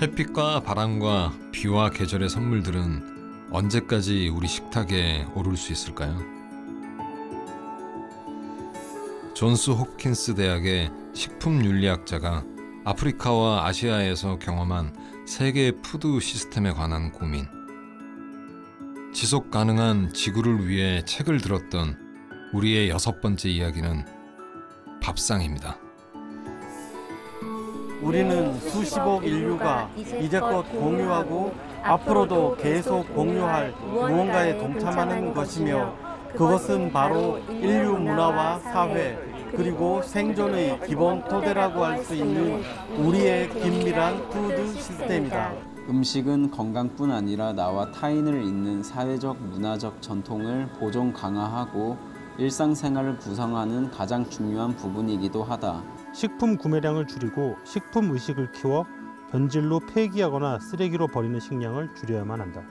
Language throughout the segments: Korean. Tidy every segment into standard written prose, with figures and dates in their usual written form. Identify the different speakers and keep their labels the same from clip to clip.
Speaker 1: 햇빛과 바람과 비와 계절의 선물들은 언제까지 우리 식탁에 오를 수 있을까요? 존스 홉킨스 대학의 식품윤리학자가 아프리카와 아시아에서 경험한 세계 푸드 시스템에 관한 고민. 지속 가능한 지구를 위해 책을 들었던 우리의 6번째 이야기는 밥상입니다.
Speaker 2: 우리는 수십억 인류가 이제껏 공유하고 앞으로도 계속 공유할 무언가에 동참하는 것이며 그것은 바로 인류 문화와 사회 그리고 생존의 기본 토대라고 할 수 있는 우리의 긴밀한 푸드 시스템이다.
Speaker 3: 음식은 건강뿐 아니라 나와 타인을 잇는 사회적 문화적 전통을 보존 강화하고 일상생활을 구성하는 가장 중요한 부분이기도 하다.
Speaker 4: 식품 구매량을 줄이고 식품 의식을 키워 변질로 폐기하거나 쓰레기로 버리는 식량을 줄여야만 한다.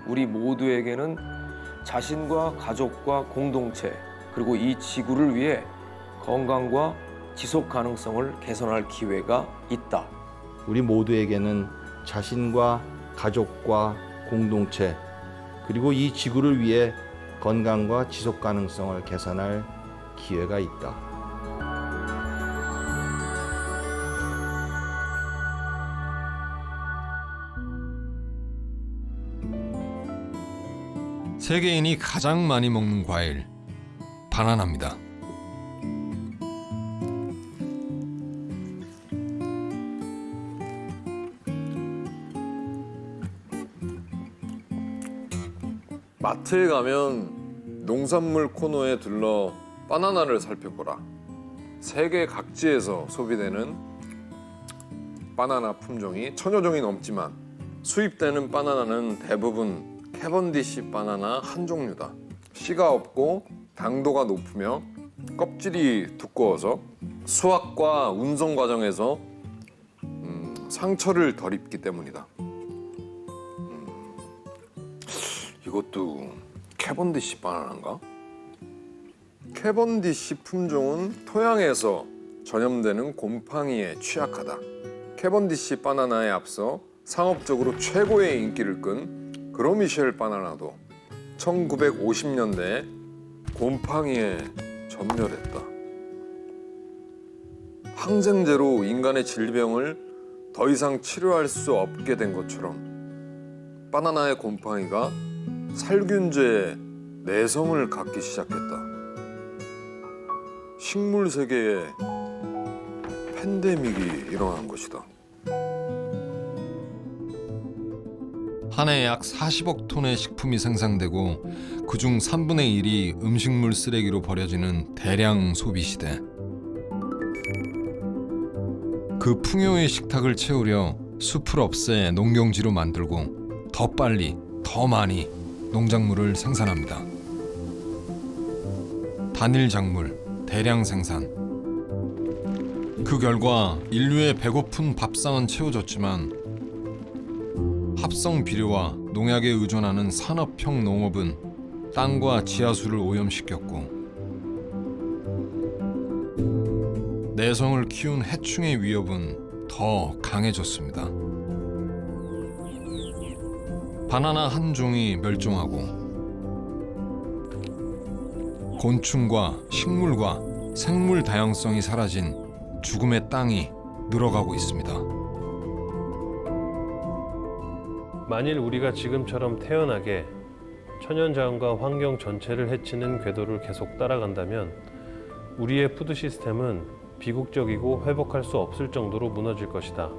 Speaker 5: 우리 모두에게는 자신과 가족과 공동체 그리고 이 지구를 위해 건강과 지속 가능성을 개선할 기회가 있다.
Speaker 6: 우리 모두에게는 자신과 가족과 공동체 그리고 이 지구를 위해 건강과 지속 가능성을 개선할 기회가 있다.
Speaker 1: 세계인이 가장 많이 먹는 과일, 바나나입니다.
Speaker 7: 마트에 가면 농산물 코너에 들러 바나나를 살펴보라. 세계 각지에서 소비되는 바나나 품종이 1000여 종이 넘지만 수입되는 바나나는 대부분 캐번디시 바나나 한 종류다. 씨가 없고 당도가 높으며 껍질이 두꺼워서 수확과 운송 과정에서 상처를 덜 입기 때문이다. 이것도 캐번디시 바나나인가? 캐번디시 품종은 토양에서 전염되는 곰팡이에 취약하다. 캐번디시 바나나에 앞서 상업적으로 최고의 인기를 끈 그로미셸 바나나도 1950년대에 곰팡이에 전멸했다. 항생제로 인간의 질병을 더 이상 치료할 수 없게 된 것처럼 바나나의 곰팡이가 살균제의 내성을 갖기 시작했다. 식물 세계에 팬데믹이 일어난 것이다.
Speaker 1: 한 해 약 40억 톤의 식품이 생산되고 그중 3분의 1이 음식물 쓰레기로 버려지는 대량 소비 시대. 그 풍요의 식탁을 채우려 숲을 없애 농경지로 만들고 더 빨리, 더 많이 농작물을 생산합니다. 단일 작물, 대량 생산. 그 결과 인류의 배고픈 밥상은 채워졌지만 합성 비료와 농약에 의존하는 산업형 농업은 땅과 지하수를 오염시켰고 내성을 키운 해충의 위협은 더 강해졌습니다. 바나나 한 종이 멸종하고 곤충과 식물과 생물 다양성이 사라진 죽음의 땅이 늘어가고 있습니다.
Speaker 8: 만일 우리가 지금처럼 태연하게 천연자원과 환경 전체를 해치는 궤도를 계속 따라간다면 우리의 푸드 시스템은 비국적이고 회복할 수 없을 정도로 무너질 것이다.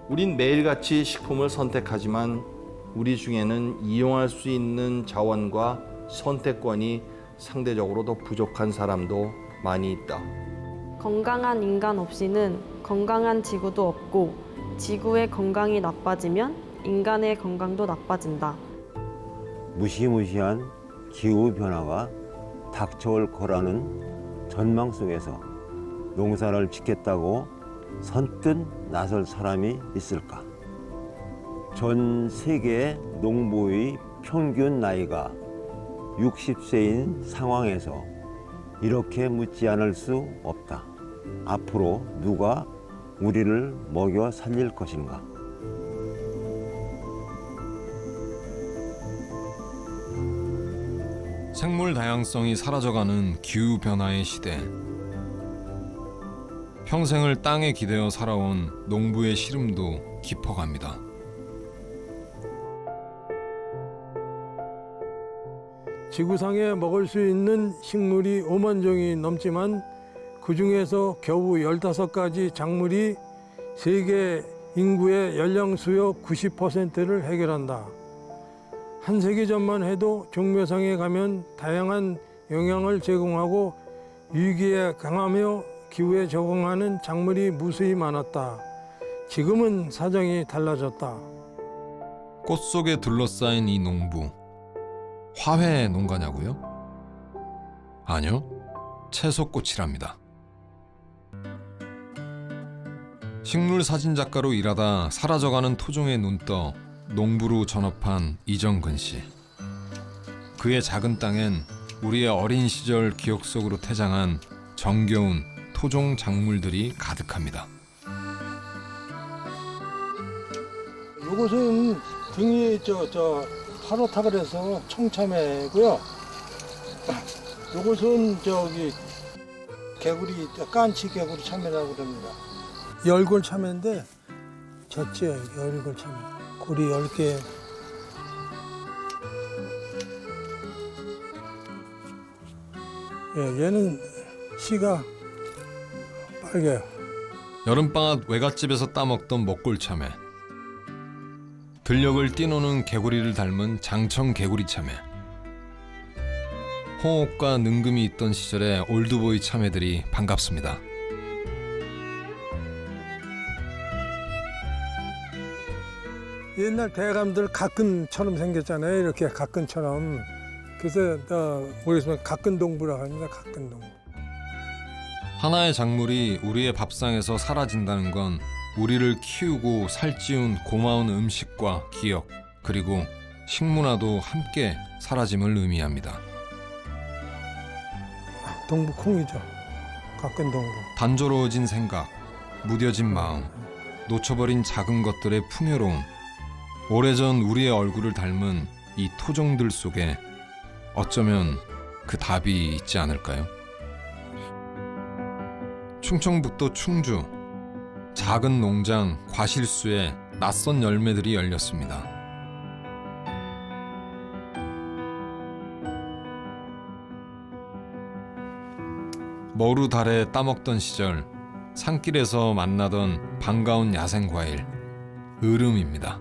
Speaker 6: 우린 매일같이 식품을 선택하지만 우리 중에는 이용할 수 있는 자원과 선택권이 상대적으로 더 부족한 사람도 많이 있다.
Speaker 9: 건강한 인간 없이는 건강한 지구도 없고 지구의 건강이 나빠지면 인간의 건강도 나빠진다.
Speaker 10: 무시무시한 기후변화가 닥쳐올 거라는 전망 속에서 농사를 짓겠다고 선뜻 나설 사람이 있을까? 전 세계 농부의 평균 나이가 60세인 상황에서 이렇게 묻지 않을 수 없다. 앞으로 누가 우리를 먹여 살릴 것인가?
Speaker 1: 생물 다양성이 사라져가는 기후 변화의 시대. 평생을 땅에 기대어 살아온 농부의 시름도 깊어갑니다.
Speaker 11: 지구상에 먹을 수 있는 식물이 5만 종이 넘지만 그 중에서 겨우 15가지 작물이 세계 인구의 연령 수요 90%를 해결한다. 한 세기 전만 해도 종묘상에 가면 다양한 영양을 제공하고 위기에 강하며 기후에 적응하는 작물이 무수히 많았다. 지금은 사정이 달라졌다.
Speaker 1: 꽃 속에 둘러싸인 이 농부. 화훼 농가냐고요? 아니요, 채소꽃이랍니다. 식물 사진 작가로 일하다 사라져가는 토종에 눈떠 농부로 전업한 이정근 씨. 그의 작은 땅엔 우리의 어린 시절 기억 속으로 태장한 정겨운 토종 작물들이 가득합니다.
Speaker 11: 이것은 등이 파로타 그래서 청참외고요. 이것은 개구리 깐치 개구리 참외라고 그럽니다. 열골 참외인데 졌죠. 열골 참외. 고리 10개. 예, 얘는 씨가 빨개요.
Speaker 1: 여름방학 외갓집에서 따먹던 먹골참외. 들녘을 뛰노는 개구리를 닮은 장청 개구리 참외. 홍옥과 능금이 있던 시절의 올드보이 참외들이 반갑습니다.
Speaker 11: 옛날 대감들 각근처럼 생겼잖아요. 이렇게 각근처럼. 그래서 우리 각근동부라고 합니다. 각근동부.
Speaker 1: 하나의 작물이 우리의 밥상에서 사라진다는 건 우리를 키우고 살찌운 고마운 음식과 기억, 그리고 식문화도 함께 사라짐을 의미합니다.
Speaker 11: 동부 콩이죠. 각근동부.
Speaker 1: 단조로워진 생각, 무뎌진 마음, 놓쳐버린 작은 것들의 풍요로움. 오래전 우리의 얼굴을 닮은 이 토종들 속에 어쩌면 그 답이 있지 않을까요? 충청북도 충주. 작은 농장 과실수에 낯선 열매들이 열렸습니다. 머루 달에 따먹던 시절 산길에서 만나던 반가운 야생과일 으름입니다.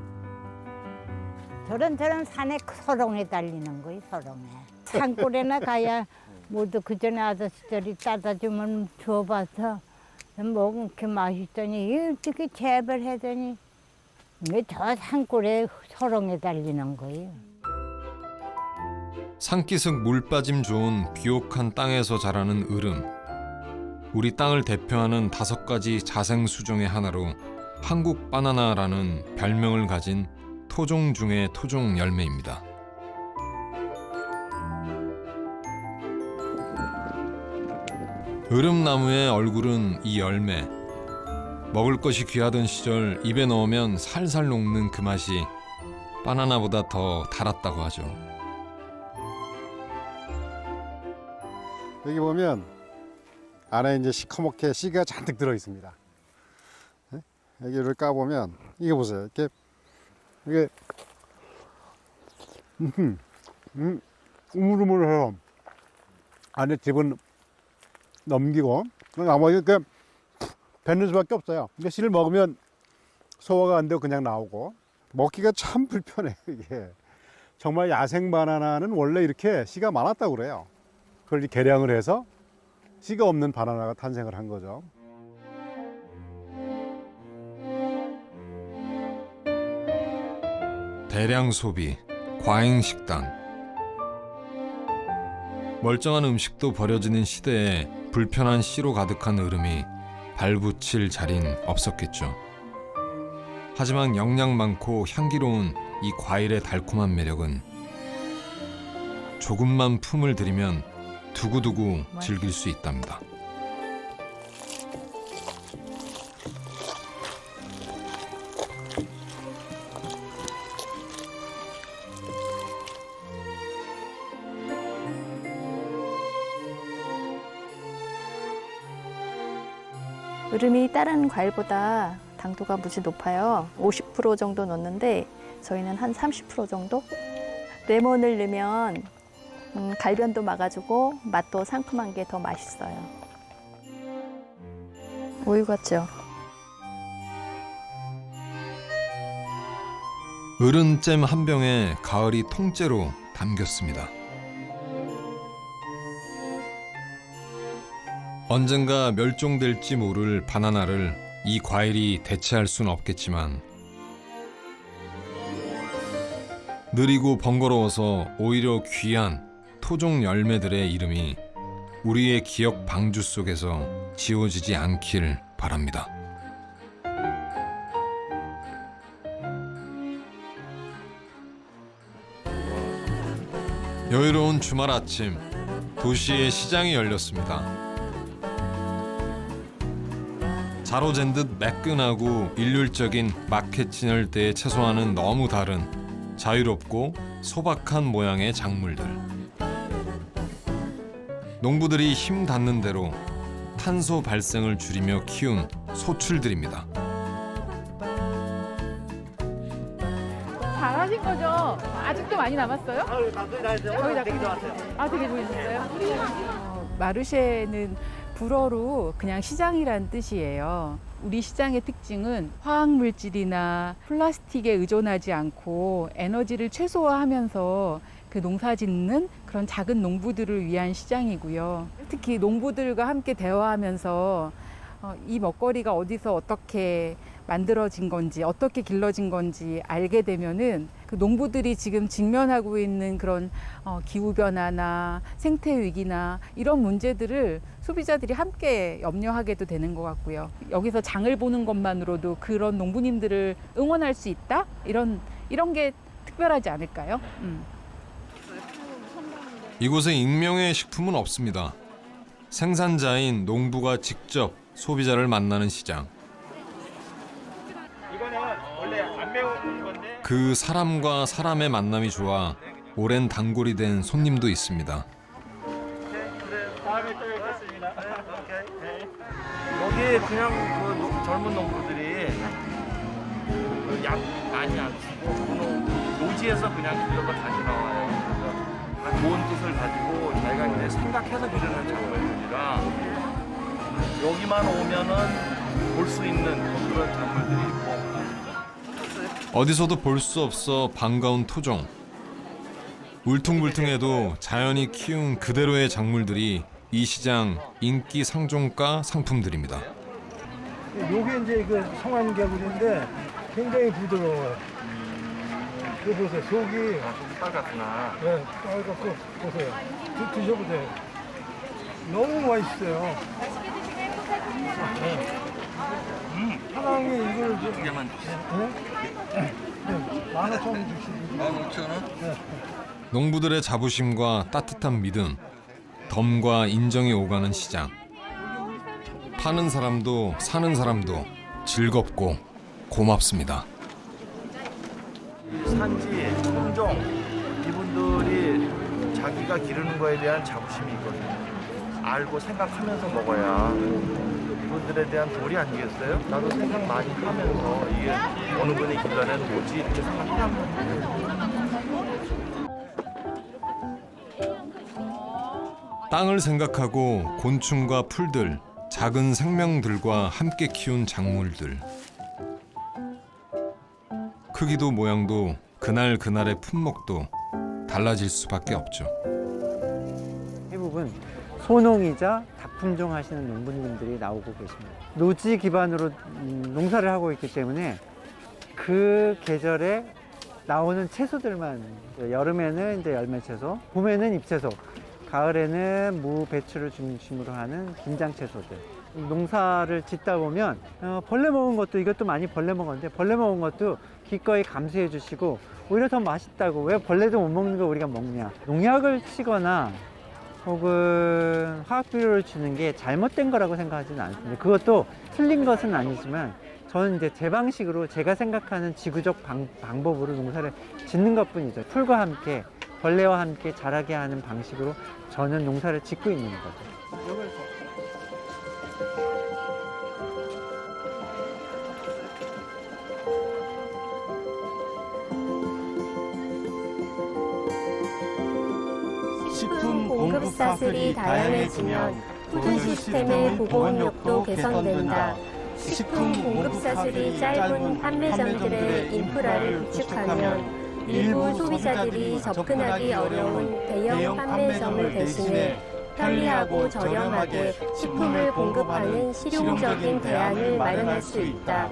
Speaker 12: 저런 산에 서롱에 달리는 거예요. 서롱에. 산골에나 가야 모두 그전에 아저씨들이 따다 주면 줘봐서 먹으면 이렇게 맛있더니 어떻게 재배하더니 왜 저 산골에 서롱에 달리는 거예요.
Speaker 1: 산기슭 물 빠짐 좋은 비옥한 땅에서 자라는 으름. 우리 땅을 대표하는 5가지 자생 수종의 하나로 한국 바나나라는 별명을 가진 토종 중의 토종 열매입니다. 으름나무의 얼굴은 이 열매. 먹을 것이 귀하던 시절 입에 넣으면 살살 녹는 그 맛이 바나나보다 더 달았다고 하죠.
Speaker 13: 여기 보면 안에 이제 시커멓게 씨가 잔뜩 들어 있습니다. 여기를 까보면 이게 보세요. 이게 우물우물해요. 안에 즙은 넘기고 나머지 뱉는 수밖에 없어요. 근데 씨를 먹으면 소화가 안 되고 그냥 나오고 먹기가 참 불편해요. 이게 정말 야생 바나나는 원래 이렇게 씨가 많았다고 그래요. 그걸 개량을 해서 씨가 없는 바나나가 탄생을 한 거죠.
Speaker 1: 대량 소비, 과잉 식단. 멀쩡한 음식도 버려지는 시대에 불편한 씨로 가득한 으름이 발붙일 자리는 없었겠죠. 하지만 영양 많고 향기로운 이 과일의 달콤한 매력은 조금만 품을 들이면 두고두고 즐길 수 있답니다.
Speaker 14: 두릅이 다른 과일보다 당도가 무지 높아요. 50% 정도 넣는데 저희는 한 30% 정도? 레몬을 넣으면 갈변도 막아주고 맛도 상큼한 게 더 맛있어요. 우유 같죠?
Speaker 1: 으른잼 한 병에 가을이 통째로 담겼습니다. 언젠가 멸종될지 모를 바나나를 이 과일이 대체할 수는 없겠지만 느리고 번거로워서 오히려 귀한 토종 열매들의 이름이 우리의 기억 방주 속에서 지워지지 않길 바랍니다. 여유로운 주말 아침, 도시의 시장이 열렸습니다. 자로잰 듯 매끈하고 일률적인 마켓 진열대의 채소와는 너무 다른 자유롭고 소박한 모양의 작물들. 농부들이 힘 닿는 대로 탄소 발생을 줄이며 키운 소출들입니다.
Speaker 15: 잘하신 거죠? 아직도 많이 남았어요? 거의 다 되게 좋았어요. 아, 되게 좋으셨어요?
Speaker 16: 마르쉐는 불어로 그냥 시장이란 뜻이에요. 우리 시장의 특징은 화학물질이나 플라스틱에 의존하지 않고 에너지를 최소화하면서 그 농사 짓는 그런 작은 농부들을 위한 시장이고요. 특히 농부들과 함께 대화하면서 이 먹거리가 어디서 어떻게 만들어진 건지, 어떻게 길러진 건지 알게 되면은 그 농부들이 지금 직면하고 있는 그런 기후변화나 생태위기나 이런 문제들을 소비자들이 함께 염려하게도 되는 것 같고요. 여기서 장을 보는 것만으로도 그런 농부님들을 응원할 수 있다? 이런 게 특별하지 않을까요?
Speaker 1: 이곳에 익명의 식품은 없습니다. 생산자인 농부가 직접 소비자를 만나는 시장. 그 사람과 사람의 만남이 좋아 오랜 단골이 된 손님도 있습니다.
Speaker 6: 여기 그냥 그 젊은 농부들이 약 많이 안 쓰고 노지에서 그냥 길러서 다시 나와요. 그래서 좋은 뜻을 가지고 자기가 이제 생각해서 기르는 작물들이라 여기만 오면은 볼 수 있는 그런 작물들이 있고.
Speaker 1: 어디서도 볼 수 없어 반가운 토종. 울퉁불퉁해도 자연이 키운 그대로의 작물들이 이 시장 인기 상종가 상품들입니다.
Speaker 11: 요게 이제 그 성안개구리인데 굉장히 부드러워요. 이거 보세요. 속이
Speaker 6: 빨갛구나.
Speaker 11: 네, 빨갛고 보세요. 드셔보세요. 너무 맛있어요. 사장님이 이걸 좀
Speaker 6: 개만 주세요.
Speaker 11: 네? 15,000원 주시고.
Speaker 6: 15,000원?
Speaker 11: 네.
Speaker 1: 농부들의 자부심과 따뜻한 믿음, 덤과 인정이 오가는 시장. 파는 사람도 사는 사람도 즐겁고 고맙습니다.
Speaker 6: 산지, 품종 이분들이 자기가 기르는 거에 대한 자부심이 있거든요. 알고 생각하면서 먹어야 이분들에 대한 도리 아니겠어요? 나도 생각 많이 하면서 이게 어느 분이 길러내는 뭐지 이렇게 생각하면
Speaker 1: 땅을 생각하고 곤충과 풀들, 작은 생명들과 함께 키운 작물들. 크기도 모양도 그날 그날의 품목도 달라질 수밖에 없죠.
Speaker 17: 대부분 소농이자 다품종 하시는 농부님들이 나오고 계십니다. 노지 기반으로 농사를 하고 있기 때문에 그 계절에 나오는 채소들만, 여름에는 이제 열매 채소, 봄에는 잎채소, 가을에는 무, 배추를 중심으로 하는 김장 채소들. 농사를 짓다 보면 벌레 먹은 것도, 이것도 많이 벌레 먹었는데 벌레 먹은 것도 기꺼이 감수해 주시고 오히려 더 맛있다고, 왜 벌레도 못 먹는 거 우리가 먹냐. 농약을 치거나 혹은 화학비료를 주는 게 잘못된 거라고 생각하지는 않습니다. 그것도 틀린 것은 아니지만 저는 이제 제 방식으로 제가 생각하는 지구적 방법으로 농사를 짓는 것 뿐이죠. 풀과 함께, 벌레와 함께 자라게 하는 방식으로 저는 농사를 짓고 있는 거죠.
Speaker 12: 공급 사슬이 다양해지면 푸드 시스템의 보건력도 개선된다. 식품 공급 사슬이 짧은 판매점들의 인프라를 구축하면 일부 소비자들이 접근하기 어려운 대형 판매점을 대신해 편리하고 저렴하게 식품을 공급하는 실용적인 대안을 마련할 수 있다.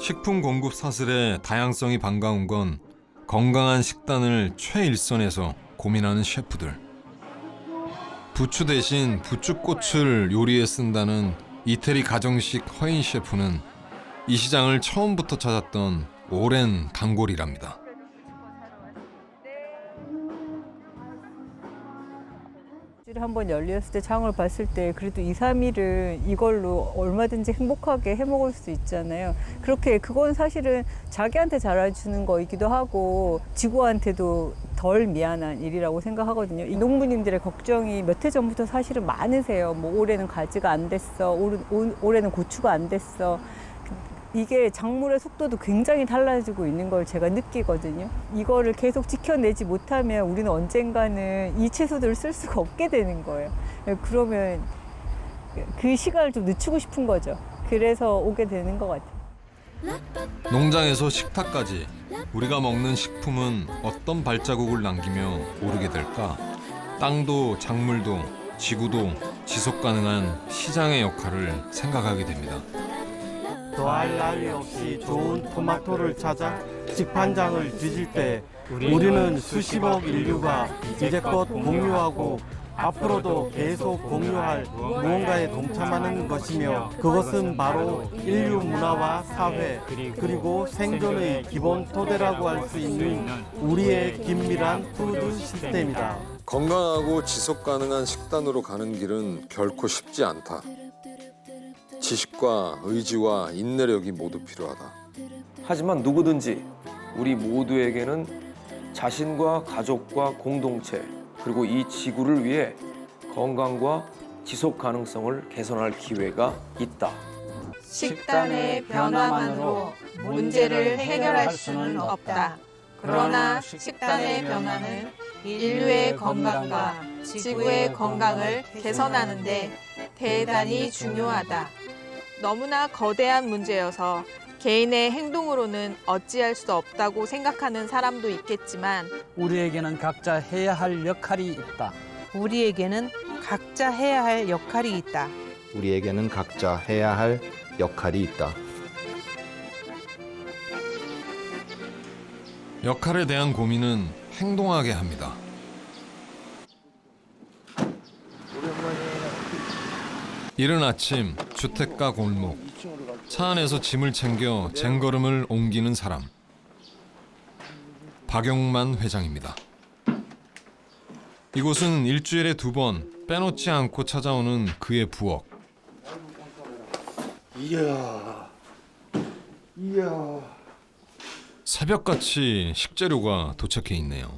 Speaker 1: 식품 공급 사슬의 다양성이 반가운 건 건강한 식단을 최일선에서 고민하는 셰프들. 부추 대신 부추꽃을 요리에 쓴다는 이태리 가정식 허인 셰프는 이 시장을 처음부터 찾았던 오랜 단골이랍니다.
Speaker 18: 한번 열렸을 때 창을 봤을 때 그래도 2, 3일은 이걸로 얼마든지 행복하게 해먹을 수 있잖아요. 그렇게 그건 사실은 자기한테 잘해주는 거이기도 하고 지구한테도 덜 미안한 일이라고 생각하거든요. 이 농부님들의 걱정이 몇 해 전부터 사실은 많으세요. 뭐 올해는 가지가 안 됐어, 올해는 고추가 안 됐어. 이게 작물의 속도도 굉장히 달라지고 있는 걸 제가 느끼거든요. 이거를 계속 지켜내지 못하면 우리는 언젠가는 이 채소들을 쓸 수가 없게 되는 거예요. 그러면 그 시간을 좀 늦추고 싶은 거죠. 그래서 오게 되는 것 같아요.
Speaker 1: 농장에서 식탁까지 우리가 먹는 식품은 어떤 발자국을 남기며 오르게 될까? 땅도 작물도 지구도 지속 가능한 시장의 역할을 생각하게 됩니다.
Speaker 2: 더할 나위 없이 좋은 토마토를 찾아 직판장을 뒤질 때 우리는 수십억 인류가 이제껏 공유하고 앞으로도 계속 공유할 무언가에 동참하는 것이며 그것은 바로 인류 문화와 사회 그리고 생존의 기본 토대라고 할 수 있는 우리의 긴밀한 푸드 시스템이다.
Speaker 7: 건강하고 지속 가능한 식단으로 가는 길은 결코 쉽지 않다. 지식과 의지와 인내력이 모두 필요하다.
Speaker 5: 하지만 누구든지 우리 모두에게는 자신과 가족과 공동체 그리고 이 지구를 위해 건강과 지속 가능성을 개선할 기회가 있다.
Speaker 19: 식단의 변화만으로 문제를 해결할 수는 없다. 그러나 식단의 변화는 인류의 건강과 지구의 건강을 개선하는 데 대단히 중요하다.
Speaker 20: 너무나 거대한 문제여서 개인의 행동으로는 어찌할 수 없다고 생각하는 사람도 있겠지만
Speaker 21: 우리에게는 각자 해야 할 역할이 있다.
Speaker 19: 우리에게는 각자 해야 할 역할이 있다.
Speaker 6: 우리에게는 각자 해야 할 역할이 있다.
Speaker 1: 역할에 대한 고민은 행동하게 합니다. 이른 아침 주택가 골목, 차 안에서 짐을 챙겨 쟁걸음을 옮기는 사람. 박용만 회장입니다. 이곳은 일주일에 2번 빼놓지 않고 찾아오는 그의 부엌.
Speaker 6: 이야.
Speaker 1: 새벽같이 식재료가 도착해 있네요.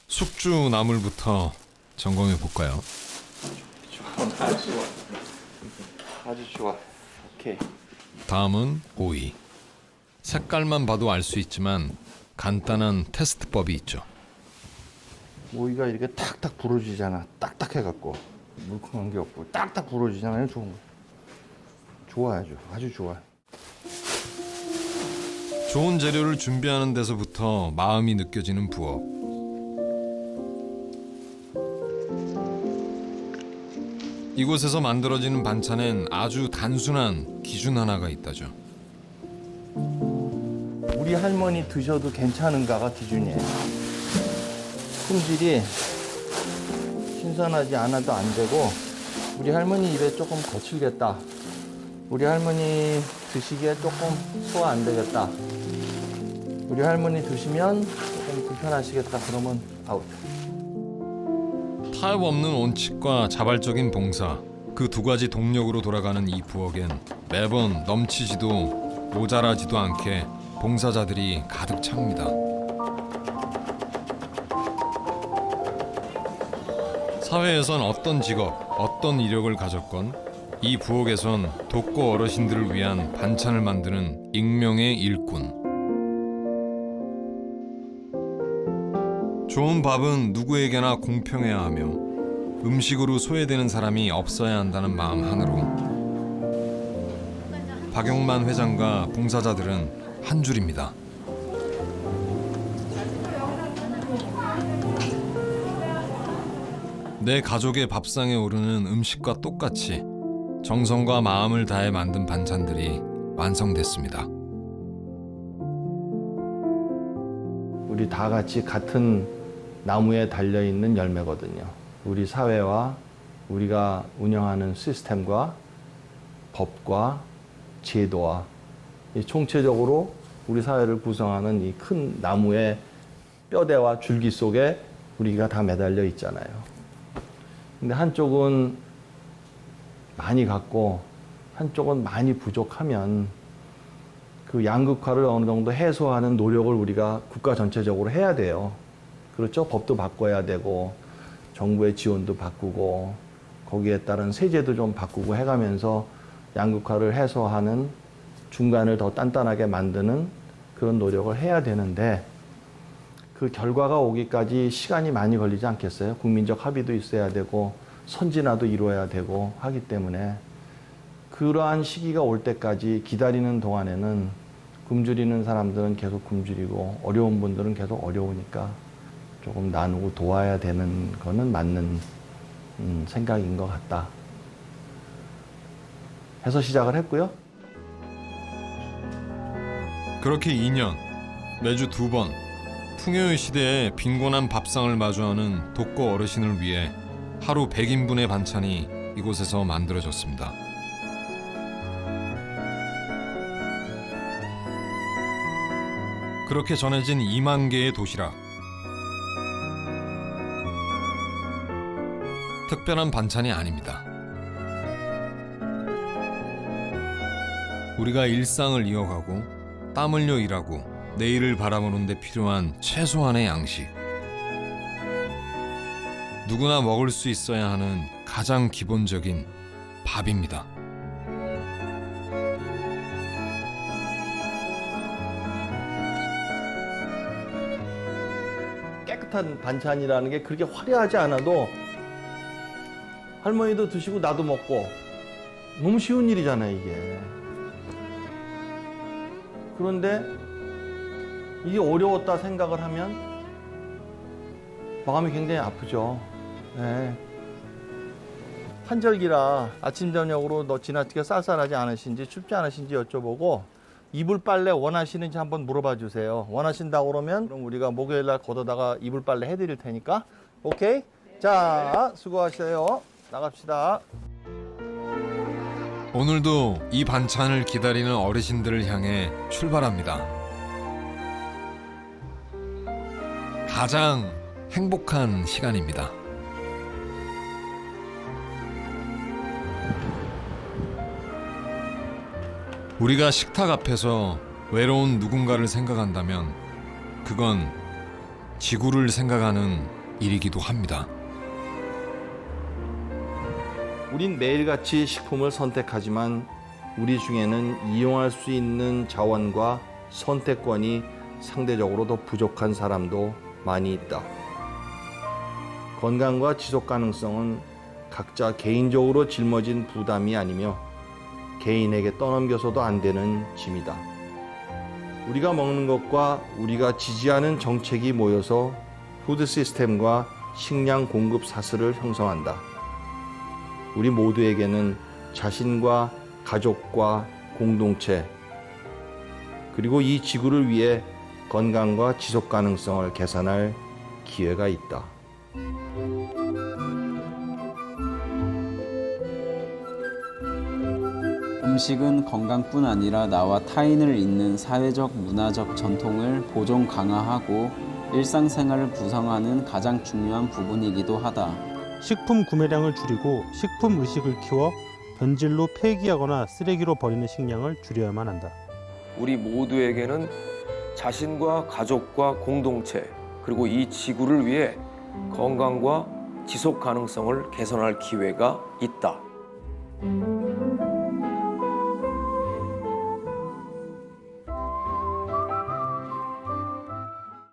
Speaker 1: 숙주 나물부터 점검해 볼까요?
Speaker 6: 아주 좋아. 오케이.
Speaker 1: 다음은 오이. 색깔만 봐도 알 수 있지만 간단한 테스트법이 있죠.
Speaker 6: 오이가 이렇게 탁탁 부러지잖아. 딱딱해갖고 물컹한 게 없고 딱딱 부러지잖아요. 좋은 거. 좋아요, 아주 좋아.
Speaker 1: 좋은 재료를 준비하는 데서부터 마음이 느껴지는 부엌. 이곳에서 만들어지는 반찬엔 아주 단순한 기준 하나가 있다죠.
Speaker 6: 우리 할머니 드셔도 괜찮은가가 기준이에요. 품질이 신선하지 않아도 안 되고 우리 할머니 입에 조금 거칠겠다. 우리 할머니 드시기에 조금 소화 안 되겠다. 우리 할머니 드시면 조금 불편하시겠다. 그러면 아웃.
Speaker 1: 타협 없는 원칙과 자발적인 봉사, 그 두 가지 동력으로 돌아가는 이 부엌엔 매번 넘치지도 모자라지도 않게 봉사자들이 가득 찹니다. 사회에선 어떤 직업, 어떤 이력을 가졌건 이 부엌에선 독거 어르신들을 위한 반찬을 만드는 익명의 일꾼. 좋은 밥은 누구에게나 공평해야 하며 음식으로 소외되는 사람이 없어야 한다는 마음 하나로 박용만 회장과 봉사자들은 한 줄입니다. 내 가족의 밥상에 오르는 음식과 똑같이 정성과 마음을 다해 만든 반찬들이 완성됐습니다.
Speaker 6: 우리 다 같이 같은 나무에 달려있는 열매거든요. 우리 사회와 우리가 운영하는 시스템과 법과 제도와 총체적으로 우리 사회를 구성하는 이 큰 나무의 뼈대와 줄기 속에 우리가 다 매달려 있잖아요. 근데 한쪽은 많이 갖고 한쪽은 많이 부족하면 그 양극화를 어느 정도 해소하는 노력을 우리가 국가 전체적으로 해야 돼요. 그렇죠? 법도 바꿔야 되고 정부의 지원도 바꾸고 거기에 따른 세제도 좀 바꾸고 해가면서 양극화를 해소하는 중간을 더 단단하게 만드는 그런 노력을 해야 되는데 그 결과가 오기까지 시간이 많이 걸리지 않겠어요? 국민적 합의도 있어야 되고 선진화도 이루어야 되고 하기 때문에 그러한 시기가 올 때까지 기다리는 동안에는 굶주리는 사람들은 계속 굶주리고 어려운 분들은 계속 어려우니까 조금 나누고 도와야 되는 거는 맞는 생각인 것 같다 해서 시작을 했고요.
Speaker 1: 그렇게 2년, 매주 2번 풍요의 시대에 빈곤한 밥상을 마주하는 독거 어르신을 위해 하루 100인분의 반찬이 이곳에서 만들어졌습니다. 그렇게 전해진 2만 개의 도시락. 특별한 반찬이 아닙니다. 우리가 일상을 이어가고 땀 흘려 일하고 내일을 바라보는 데 필요한 최소한의 양식. 누구나 먹을 수 있어야 하는 가장 기본적인 밥입니다.
Speaker 6: 깨끗한 반찬이라는 게 그렇게 화려하지 않아도 할머니도 드시고 나도 먹고 너무 쉬운 일이잖아요, 이게. 그런데 이게 어려웠다 생각을 하면 마음이 굉장히 아프죠. 네. 환절기라 아침 저녁으로 너 지나치게 쌀쌀하지 않으신지 춥지 않으신지 여쭤보고 이불 빨래 원하시는지 한번 물어봐 주세요. 원하신다고 그러면 그럼 우리가 목요일 날 걷어다가 이불 빨래 해드릴 테니까. 오케이? 자, 수고하세요. 나갑시다.
Speaker 1: 오늘도 이 반찬을 기다리는 어르신들을 향해 출발합니다. 가장 행복한 시간입니다. 우리가 식탁 앞에서 외로운 누군가를 생각한다면 그건 지구를 생각하는 일이기도 합니다.
Speaker 6: 우린 매일같이 식품을 선택하지만 우리 중에는 이용할 수 있는 자원과 선택권이 상대적으로 더 부족한 사람도 많이 있다. 건강과 지속 가능성은 각자 개인적으로 짊어진 부담이 아니며 개인에게 떠넘겨서도 안 되는 짐이다. 우리가 먹는 것과 우리가 지지하는 정책이 모여서 푸드 시스템과 식량 공급 사슬을 형성한다. 우리 모두에게는 자신과 가족과 공동체 그리고 이 지구를 위해 건강과 지속 가능성을 개선할 기회가 있다.
Speaker 21: 음식은 건강뿐 아니라 나와 타인을 잇는 사회적 문화적 전통을 보존 강화하고 일상생활을 구성하는 가장 중요한 부분이기도 하다.
Speaker 4: 식품 구매량을 줄이고 식품 의식을 키워 변질로 폐기하거나 쓰레기로 버리는 식량을 줄여야만 한다.
Speaker 5: 우리 모두에게는 자신과 가족과 공동체 그리고 이 지구를 위해 건강과 지속 가능성을 개선할 기회가 있다.